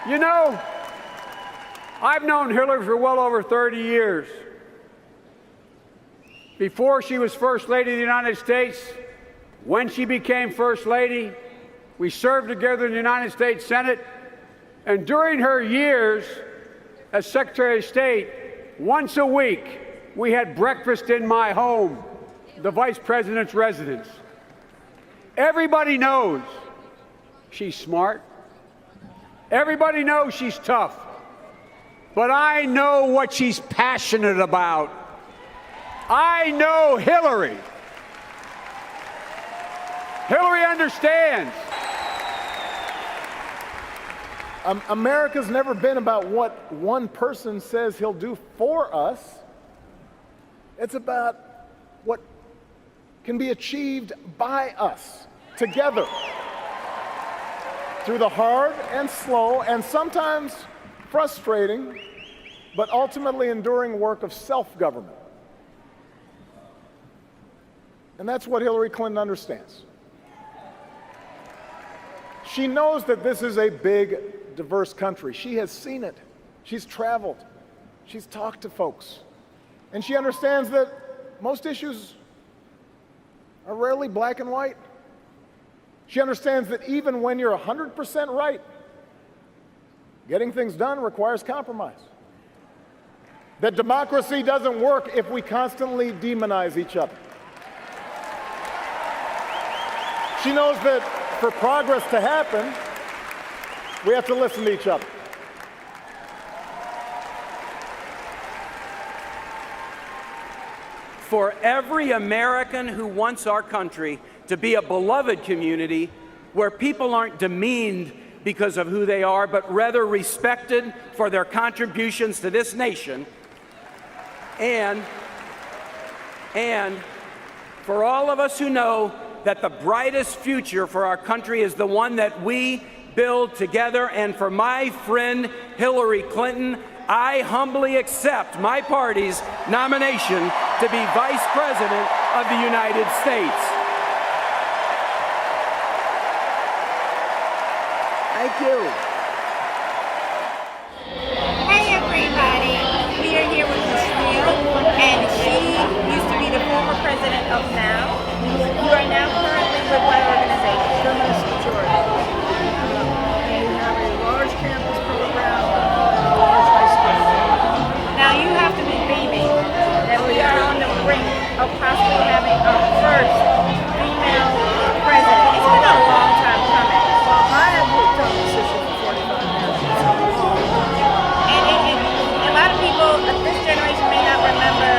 You know, I've known Hillary for well over 30 years. Before she was First Lady of the United States, when she became First Lady, we served together in the United States Senate, and during her years as Secretary of State, once a week, we had breakfast in my home, the Vice President's residence. Everybody knows she's smart. Everybody knows she's tough. But I know what she's passionate about. I know Hillary. Hillary understands. America's never been about what one person says he'll do for us. It's about what can be achieved by us together through the hard and slow and sometimes frustrating, but ultimately enduring work of self-government. And that's what Hillary Clinton understands. She knows that this is a big, diverse country. She has seen it. She's traveled. She's talked to folks. And she understands that most issues are rarely black and white. She understands that even when you're 100% right, getting things done requires compromise. That democracy doesn't work if we constantly demonize each other. She knows that for progress to happen, we have to listen to each other. For every American who wants our country to be a beloved community where people aren't demeaned because of who they are, but rather respected for their contributions to this nation, and for all of us who know that the brightest future for our country is the one that we build together, and for my friend Hillary Clinton, I humbly accept my party's nomination to be Vice President of the United States. Thank you. Hey everybody, we are here with Ms. Neal, and she used to be the former president of NOW. You are now currently with what organization? Feminist Majority. And we have a large campus program and a large high school. Now you have to be beaming that we are on the brink of possibly having our first female president. It's been a long time coming. Well, I have worked on this issue for 45 years. And a lot of people of this generation may not remember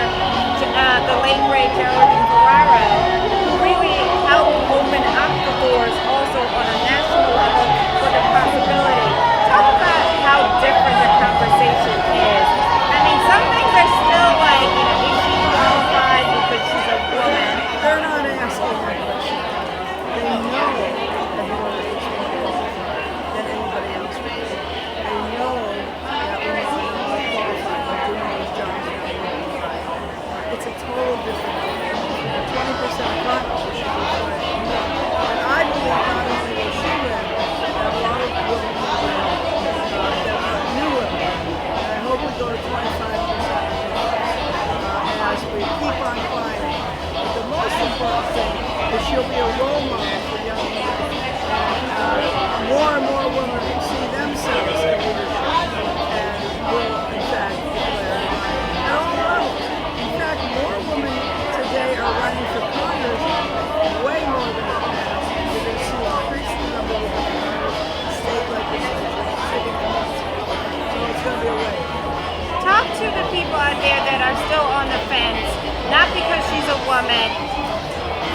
the late great Geraldine Ferraro, who really helped open up the doors also on a national level for the possibility. Talk about how different the conversation is. I mean, some things are still like, is she qualified because she's a woman? They're not asking that question. They know that Hillary is more qualified than anybody else would. They know that women are more qualified by doing those jobs than anybody else. It's a total different thing. 20% cut, she should be quiet. And I believe not only will she win, that a lot of women will win, that are new women. And I hope we go to 25% as we keep on climbing. But the most important thing is she'll be a role model for young women. And more and more women will see themselves in leadership and will, in fact, declare at all levels. In fact, more women today are running for Congress, way more than in the past. You're going to see an increasing number of women in Congress, state legislature, city council. So it's going to be a wave. Talk to the people out there that are still on the fence, not because she's a woman.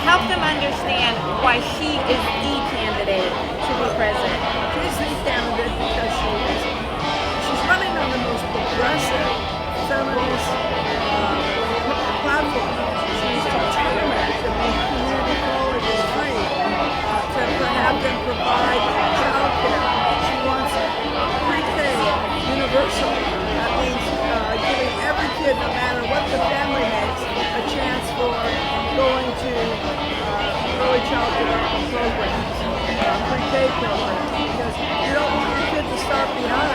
Help them understand why she is the candidate to be president. She's the candidate because she's running on the most progressive feminist platform. She's determined to make community colleges free, to have them provide child care. She wants pre-K universal. That means giving every kid, no matter what the family makes, a chance for going to early child development programs, pre-K programs, because you don't want your kid to start behind.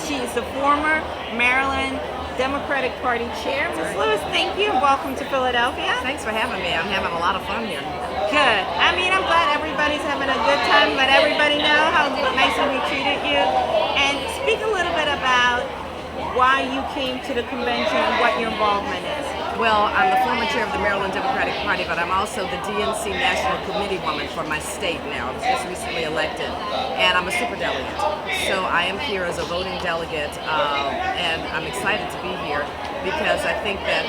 She is the former Maryland Democratic Party chair. Ms. Lewis, thank you and welcome to Philadelphia. Thanks for having me. I'm having a lot of fun here. Good. I mean, I'm glad everybody's having a good time. Let everybody know how nicely we treated you. And speak a little bit about why you came to the convention and what your involvement is. Well, I'm the former chair of the Maryland Democratic Party, but I'm also the DNC National Committee woman for my state now. I was just recently elected, and I'm a superdelegate. So I am here as a voting delegate, and I'm excited to be here because I think that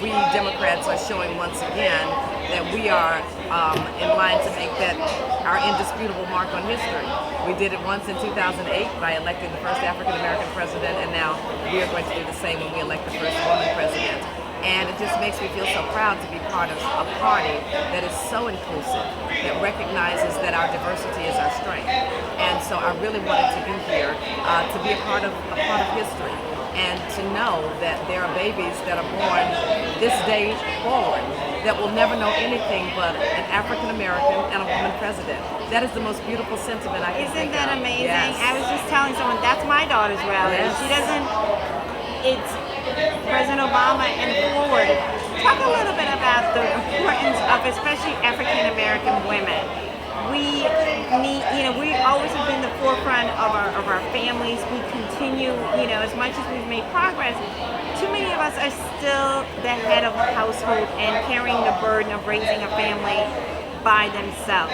we Democrats are showing once again that we are in line to make that our indisputable mark on history. We did it once in 2008 by electing the first African-American president, and now we are going to do the same when we elect the first woman president. And it just makes me feel so proud to be part of a party that is so inclusive, that recognizes that our diversity is our strength. And so I really wanted to be here to be a part of history, and to know that there are babies that are born this day forward that will never know anything but an African American and a woman president. That is the most beautiful sentiment I can think of. Isn't that amazing? Yes. I was just telling someone that's my daughter's rally. Yes. She doesn't. It's President Obama and forward. Talk a little bit about the importance of especially African American women. We need, we always have been the forefront of our families. We continue, as much as we've made progress, too many of us are still the head of a household and carrying the burden of raising a family by themselves.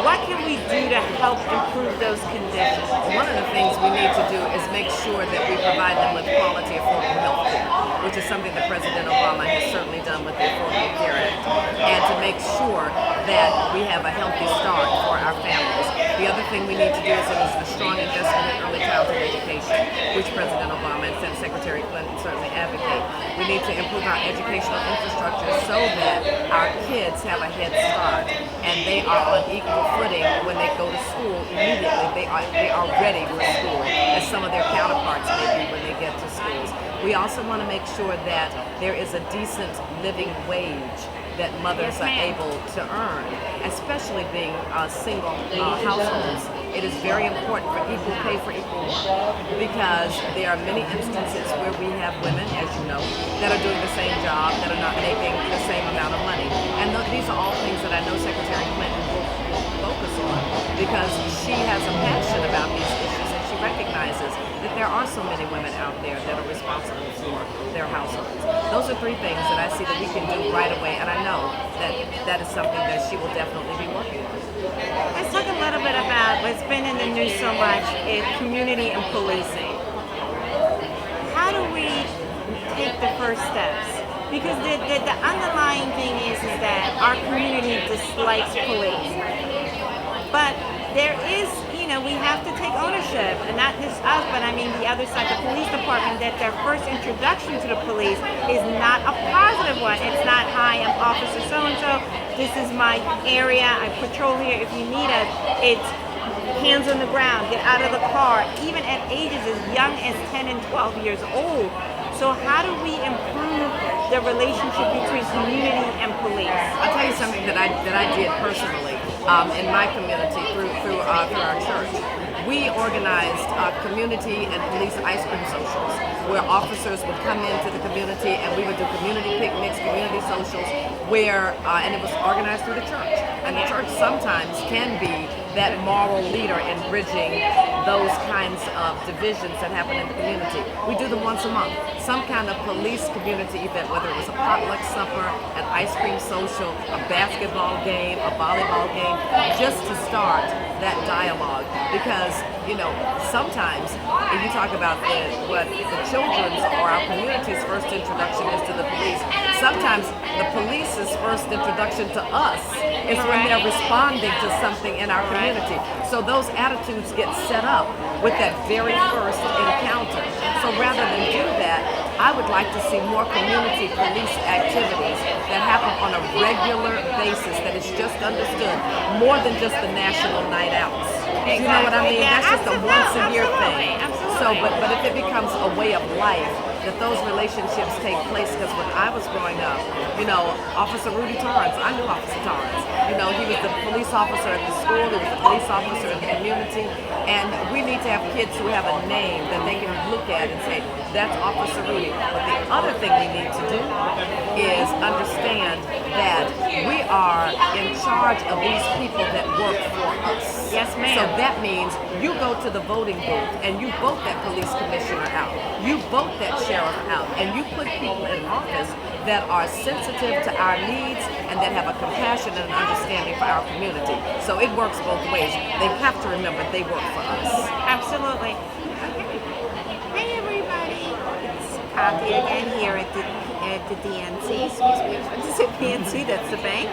What can we do to help improve those conditions? One of the things we need to do is make sure that we provide them with quality, affordable health care, which is something that President Obama has certainly done with the Affordable Care Act, and to make sure that we have a healthy start for our families. The other thing we need to do is a strong investment in early childhood education, which President Obama and Secretary Clinton certainly advocate. We need to improve our educational infrastructure so that our kids have a head start and they are on equal footing when they go to school immediately. They are ready for school, as some of their counterparts may be when they get to schools. We also want to make sure that there is a decent living wage that mothers are able to earn, especially being single households. It is very important for equal pay for equal work, because there are many instances where we have women, as you know, that are doing the same job, that are not making the same amount of money. And these are all things that I know Secretary Clinton will focus on, because she has a passion about these issues, and she recognizes that there are so many women out there that are responsible for their households. Those are three things that I see that we can do right away, and I know that that is something that she will definitely be working on. Let's talk a little bit about what's been in the news so much is community and policing. How do we take the first steps? Because the underlying thing is that our community dislikes police. But there is, we have to take ownership, and not just us, but I mean the other side, the police department, that their first introduction to the police is not a positive one. It's not, hi, I'm Officer so-and-so, this is my area, I patrol here if you need us. It's hands on the ground, get out of the car, even at ages as young as 10 and 12 years old. So how do we improve the relationship between community and police? I'll tell you something that I did personally in my community through our church. We organized community and police ice cream socials, where officers would come into the community and we would do community picnics, community socials, where and it was organized through the church. And the church sometimes can be that moral leader in bridging those kinds of divisions that happen in the community. We do them once a month. Some kind of police community event, whether it was a potluck supper, an ice cream social, a basketball game, a volleyball game, just to start that dialogue. Because, sometimes if you talk about what the children's or our community's first introduction is to the police, sometimes the police's first introduction to us is when they're responding to something in our community. So those attitudes get set up with that very first encounter. So rather than do that, I would like to see more community police activities that happen on a regular basis, that is just understood, more than just the national night outs. Do you know what I mean? That's just a once a year thing. So, but if it becomes a way of life, that those relationships take place, because when I was growing up, Officer Rudy Torrance, I knew Officer Torrance. He was the police officer at the school, he was the police officer in the community, and we need to have kids who have a name that they look at and say, that's Officer Rudy. But the other thing we need to do is understand that we are in charge of these people that work for us. Yes, ma'am. So that means you go to the voting booth and you vote that police commissioner out. You vote that sheriff out. And you put people in office that are sensitive to our needs and that have a compassion and an understanding for our community. So it works both ways. They have to remember they work for us. Absolutely. Hey everybody, it's Kathy again here at the DNC. Excuse me, I was about to say PNC, that's the bank.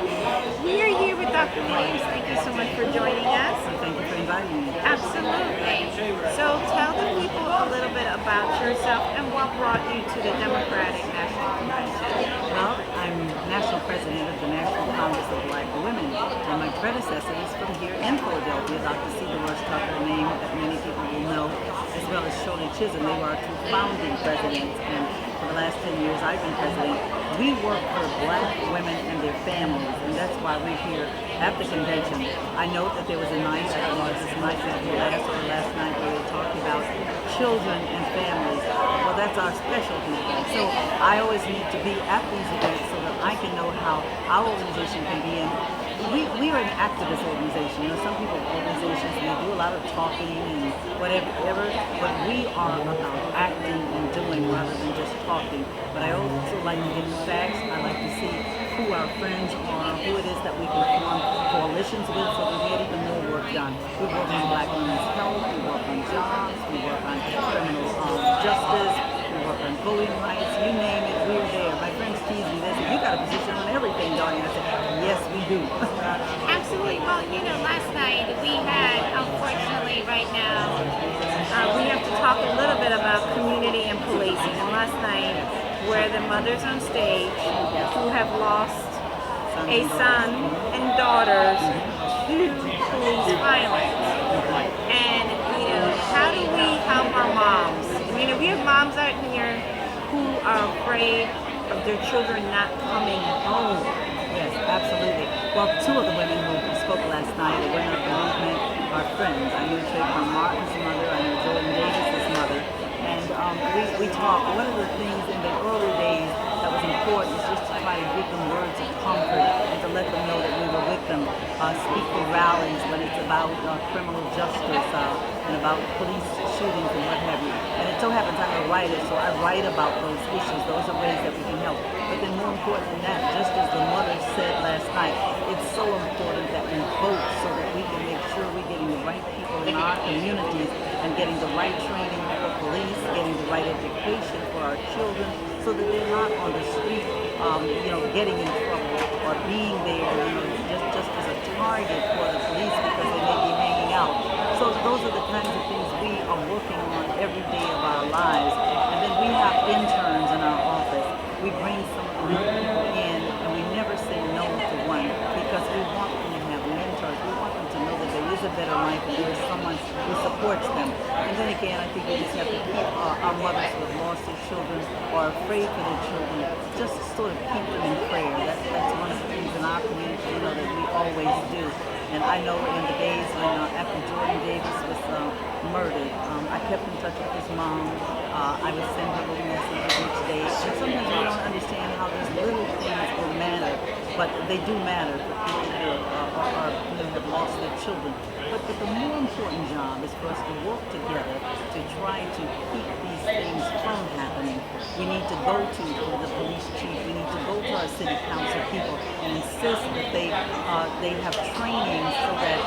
We are here with Dr. Williams. Thank you so much for joining us. Thank you for inviting me. Absolutely. So tell the people a little bit about yourself and what brought you to the Democratic National Convention. Well, I'm national president of the National Congress of Black Women, and my predecessor is from here in Philadelphia, Dr. C. Dolores Tucker, a name that many people will know, as well as Shirley Chisholm. They were our two founding presidents, and for the last 10 years I've been president. We work for Black women and their families, and that's why we're here at the convention. I know that there was a night, I don't know if this night was the last night where we were talking about children and families. Well, that's our specialty. So I always need to be at these events so that I can know how our organization can be in. We are an activist organization. You know, some people organizations, they do a lot of talking and whatever, but we are about acting and doing rather than just talking. But I also like to get the facts. I like to see who our friends are, who it is that we can form coalitions with so we get even more work done. We work on Black women's health, we work on jobs, we work on criminal justice, we work on voting rights, you name it, we're there. My friends tease me, they say, you got a position on everything, don't you? I said, yes, we do. Absolutely. Well, you know, last night we had, unfortunately, right now, we have to talk a little bit about community and policing. And last night, where the mothers on stage who have lost a son and daughters to police violence. And, you know, how do we help our moms? I mean, we have moms out here who are afraid of their children not coming home. Yes, absolutely. Well, two of the women who spoke last night, the women of the movement, are friends. I knew Trayvon Martin's mother, I knew Jordan Davis's mother, and we talked. One of the things in the early days that was important is just to try to give them words of comfort and to let them know that we were with them. Speak for rallies when it's about criminal justice and about police shootings and what have you. And it so happens I'm a writer, so I write about those issues. Those are ways that we can help. But then more important than that, just as the mother said last night, it's so important that we vote so that we can make sure we're getting the right people in our communities and getting the right training for police, getting the right education for our children so that they're not on the street, getting in trouble or being there, just as a target for the police because they may be hanging out. So those are the kinds of things we are working on every day of our lives. And then we have interns in our office. We bring some of the people in and we never say no to one because we want them to have mentors. We want them to know that there is a better life and there is someone who supports them. And then again, I think we just have to keep our mothers who have lost their children or are afraid for their children, just sort of keep them in prayer. That's one of the things in our community, that we always do. And I know in the days when after Jordan Davis was murdered, I kept in touch with his mom. I would send her little messages each day. And sometimes we don't understand how these little things will matter, but they do matter for people who have lost their children. But the more important job is for us to work together to try to keep these things from happening. We need to go to the police chief. We need to go to our city council people and insist that they have training so that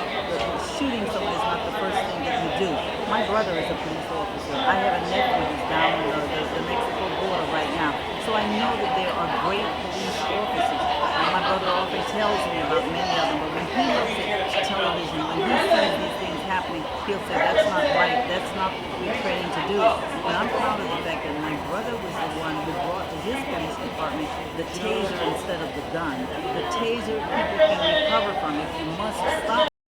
shooting someone is not the first thing that you do. My brother is a police officer. I have a nephew who's down the Mexico border right now. So I know that there are great police officers. My brother often tells me about many of them, but when he looks at television, when he sees these things happening, he'll say, that's not right, that's not what we're trained to do. But I'm proud of the fact that my brother was the one who brought to his police department the taser instead of the gun. The taser people can recover from if you must stop